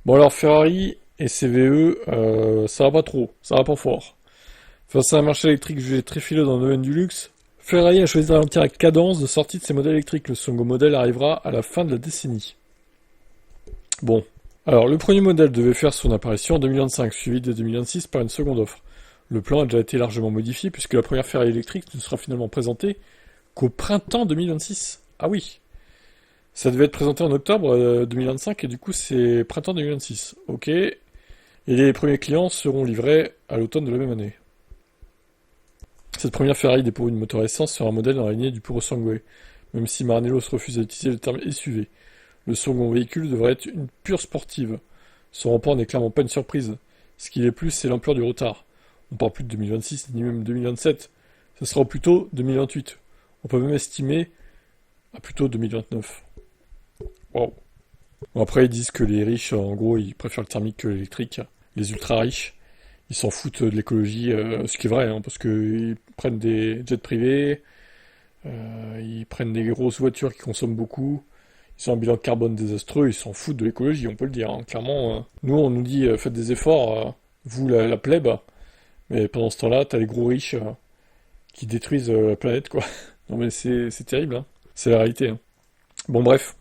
Bon alors Ferrari et CVE, ça va pas trop, ça va pas fort. Face à un marché électrique jugé très fileux dans le domaine du luxe, Ferrari a choisi de ralentir la cadence de sortie de ses modèles électriques. Le second modèle arrivera à la fin de la décennie. Bon. Alors, le premier modèle devait faire son apparition en 2025, suivi dès 2026 par une seconde offre. Le plan a déjà été largement modifié puisque la première Ferrari électrique ne sera finalement présentée qu'au printemps 2026. Ah oui. Ça devait être présenté en octobre 2025 et du coup c'est printemps 2026. Ok. Et les premiers clients seront livrés à l'automne de la même année. Cette première Ferrari dépourvue de moteur essence sera un modèle dans la lignée du Puro Sangue, même si Maranello se refuse à utiliser le terme SUV. Le second véhicule devrait être une pure sportive. Son report n'est clairement pas une surprise. Ce qui l'est plus, c'est l'ampleur du retard. On parle plus de 2026 ni même 2027. Ce sera plutôt 2028. On peut même estimer à plutôt 2029. Waouh. Bon, après, ils disent que les riches, en gros, ils préfèrent le thermique que l'électrique. Les ultra riches, ils s'en foutent de l'écologie, ce qui est vrai, hein, parce qu'ils prennent des jets privés, ils prennent des grosses voitures qui consomment beaucoup, ils ont un bilan carbone désastreux, ils s'en foutent de l'écologie, on peut le dire, hein. Clairement, nous, on nous dit, faites des efforts, vous, la plèbe, mais pendant ce temps-là, t'as les gros riches qui détruisent la planète, quoi. Non mais c'est terrible, hein. C'est la réalité, hein. Bon, bref.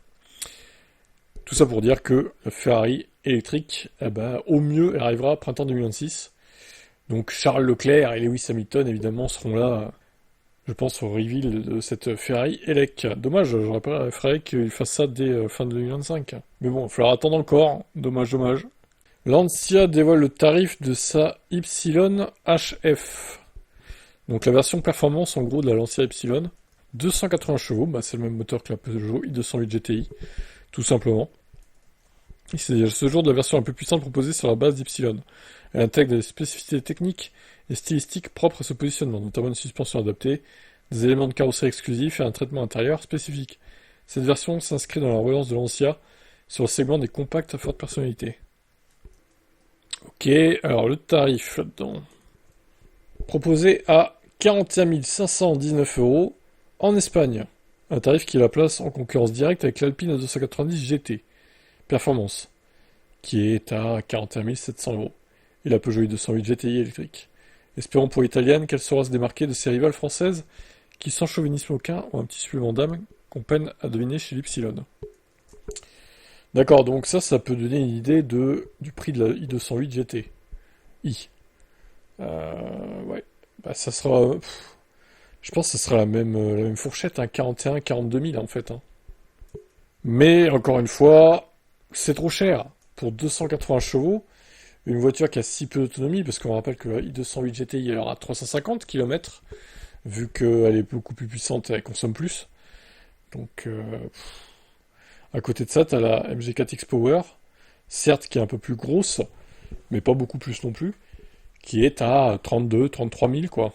Tout ça pour dire que la Ferrari électrique, eh ben, au mieux, elle arrivera printemps 2026. Donc Charles Leclerc et Lewis Hamilton, évidemment, seront là, je pense, au reveal de cette Ferrari Elec. Dommage, j'aurais préféré qu'il fasse ça dès fin de 2025. Mais bon, il va falloir attendre encore. Dommage, dommage. Lancia dévoile le tarif de sa Ypsilon HF. Donc la version performance, en gros, de la Lancia Ypsilon. 280 chevaux, bah, c'est le même moteur que la Peugeot i208 GTI, tout simplement. C'est ce jour de la version un peu puissante proposée sur la base d'Ypsilon. Elle intègre des spécificités techniques et stylistiques propres à ce positionnement, notamment une suspension adaptée, des éléments de carrosserie exclusifs et un traitement intérieur spécifique. Cette version s'inscrit dans la relance de Lancia sur le segment des compacts à forte personnalité. Ok, alors le tarif là-dedans. Proposé à 41 519 € en Espagne. Un tarif qui la place en concurrence directe avec l'Alpine A290 GT Performance, qui est à 41 700 €, et la Peugeot i208 GTI électrique. Espérons pour l'italienne qu'elle saura se démarquer de ses rivales françaises qui, sans chauvinisme aucun, ont un petit supplément d'âme qu'on peine à deviner chez l'Ypsilon. D'accord, donc ça peut donner une idée du prix de la i208 GTI. Ouais, bah ça sera... je pense que ça sera la même fourchette, hein, 41-42 000 en fait. Hein. Mais, encore une fois, c'est trop cher. Pour 280 chevaux, une voiture qui a si peu d'autonomie, parce qu'on rappelle que la i208 GTI elle aura 350 km, vu qu'elle est beaucoup plus puissante et elle consomme plus. Donc, à côté de ça, t'as la MG4X Power, certes qui est un peu plus grosse, mais pas beaucoup plus non plus, qui est à 32-33 000, quoi.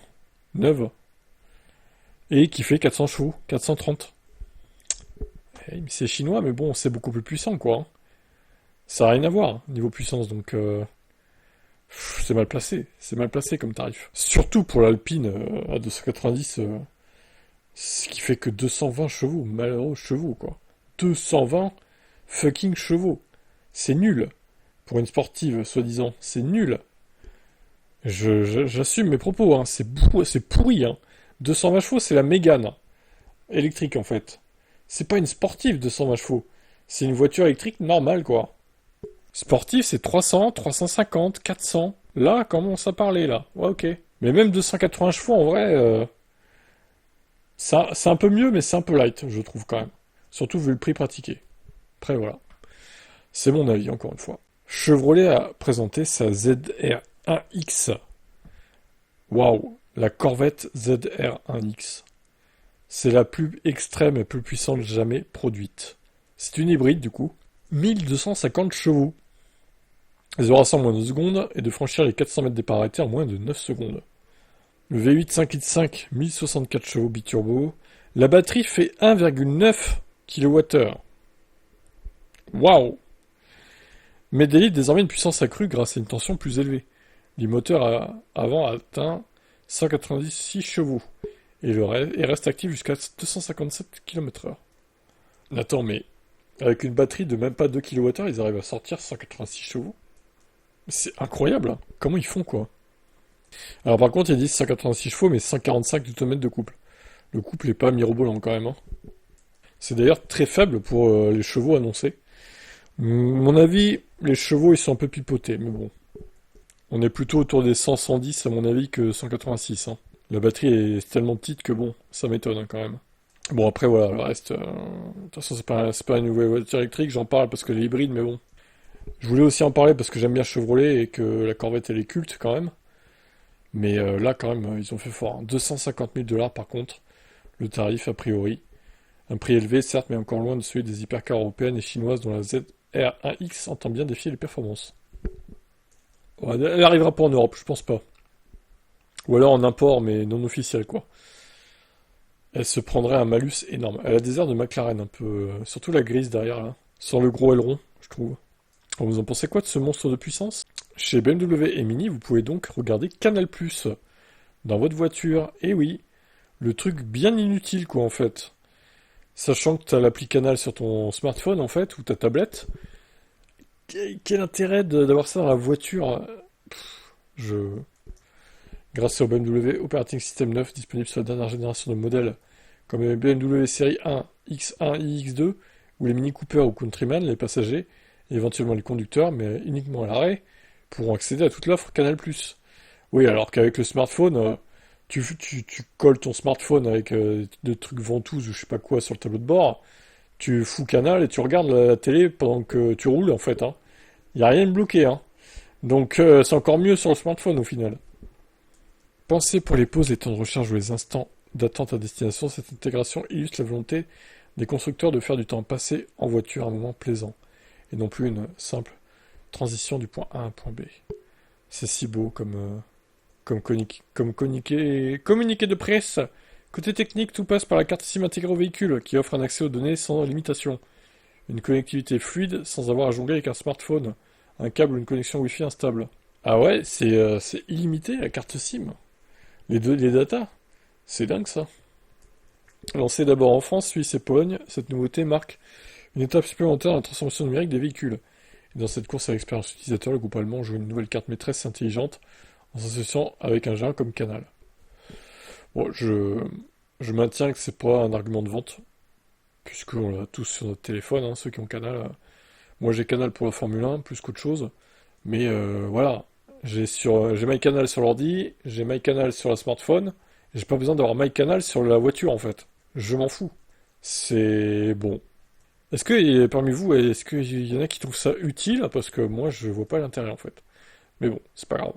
Neuve. Et qui fait 400 chevaux, 430. Mais c'est chinois, mais bon, c'est beaucoup plus puissant, quoi. Hein. Ça n'a rien à voir, hein, niveau puissance, donc c'est mal placé comme tarif. Surtout pour l'Alpine à 290, ce qui fait que 220 chevaux, malheureux chevaux, quoi. 220 fucking chevaux. C'est nul. Pour une sportive, soi-disant, c'est nul. J'assume mes propos, hein. C'est pourri, hein. 220 chevaux, c'est la Mégane électrique, en fait. C'est pas une sportive, 220 chevaux. C'est une voiture électrique normale, quoi. Sportif, c'est 300, 350, 400. Là, commence à parler, là. Ouais, ok. Mais même 280 chevaux, en vrai, c'est un peu mieux, mais c'est un peu light, je trouve, quand même. Surtout vu le prix pratiqué. Après, voilà. C'est mon avis, encore une fois. Chevrolet a présenté sa ZR1X. Waouh, la Corvette ZR1X. C'est la plus extrême et plus puissante jamais produite. C'est une hybride, du coup. 1250 chevaux. Elle aura 100 en moins de secondes et de franchir les 400 mètres départ arrêté en moins de 9 secondes. Le V8 5.5, 1064 chevaux biturbo. La batterie fait 1,9 kWh. Waouh! Mais délivre désormais une puissance accrue grâce à une tension plus élevée. Le moteur avant a atteint 196 chevaux et reste actif jusqu'à 257 km/h. Attends, mais Avec une batterie de même pas 2 kWh, ils arrivent à sortir 186 chevaux. C'est incroyable, hein. Comment ils font, quoi? Alors par contre, ils disent 186 chevaux, mais 145 Nm de couple. Le couple est pas mirobolant quand même, hein. C'est d'ailleurs très faible pour les chevaux annoncés. Mon avis, les chevaux, ils sont un peu pipotés, mais bon. On est plutôt autour des 100-110 à mon avis que 186, hein. La batterie est tellement petite que bon, ça m'étonne hein, quand même. Bon après voilà, le reste, de toute façon c'est pas une nouvelle voiture électrique, j'en parle parce que les hybrides, mais bon. Je voulais aussi en parler parce que j'aime bien Chevrolet et que la Corvette elle est culte quand même. Mais là quand même, ils ont fait fort, hein. 250 000 dollars par contre, le tarif a priori. Un prix élevé certes, mais encore loin de celui des hypercars européennes et chinoises dont la ZR1X entend bien défier les performances. Ouais, elle arrivera pas en Europe, je pense pas. Ou alors en import, mais non officiel, quoi. Elle se prendrait un malus énorme. Elle a des airs de McLaren, un peu. Surtout la grise derrière, là. Sans le gros aileron, je trouve. Alors, vous en pensez quoi de ce monstre de puissance? Chez BMW et Mini, vous pouvez donc regarder Canal+, dans votre voiture. Et oui, le truc bien inutile, quoi, en fait. Sachant que tu as l'appli Canal sur ton smartphone, en fait, ou ta tablette. Quel intérêt d'avoir ça dans la voiture? Je... Grâce au BMW Operating System 9 disponible sur la dernière génération de modèles comme les BMW série 1, X1 et X2, ou les Mini Cooper ou Countryman, les passagers, et éventuellement les conducteurs, mais uniquement à l'arrêt, pourront accéder à toute l'offre Canal+. Oui, alors qu'avec le smartphone, tu colles ton smartphone avec des trucs ventouses ou je sais pas quoi sur le tableau de bord, tu fous Canal et tu regardes la télé pendant que tu roules en fait. Hein. Y a rien de bloqué. Hein. Donc c'est encore mieux sur le smartphone au final. Pensée pour les pauses, les temps de recharge ou les instants d'attente à destination, cette intégration illustre la volonté des constructeurs de faire du temps passé en voiture un moment plaisant, et non plus une simple transition du point A à un point B. C'est si beau comme communiqué de presse. Côté technique, tout passe par la carte SIM intégrée au véhicule, qui offre un accès aux données sans limitation. Une connectivité fluide sans avoir à jongler avec un smartphone, un câble ou une connexion Wi-Fi instable. Ah ouais, c'est illimité la carte SIM. Les datas. C'est dingue ça. Lancée d'abord en France, Suisse et Pologne, cette nouveauté marque une étape supplémentaire dans la transformation numérique des véhicules. Et dans cette course à l'expérience utilisateur, le groupe allemand joue une nouvelle carte maîtresse intelligente en s'associant avec un géant comme Canal. Bon, je maintiens que c'est pas un argument de vente, puisqu'on l'a tous sur notre téléphone, hein, ceux qui ont Canal. Moi j'ai Canal pour la Formule 1, plus qu'autre chose. Mais voilà, j'ai MyCanal sur l'ordi, j'ai MyCanal sur la smartphone, et j'ai pas besoin d'avoir MyCanal sur la voiture en fait. Je m'en fous. C'est bon. Est-ce que parmi vous, est-ce qu'il y en a qui trouvent ça utile? Parce que moi je vois pas l'intérêt en fait. Mais bon, c'est pas grave.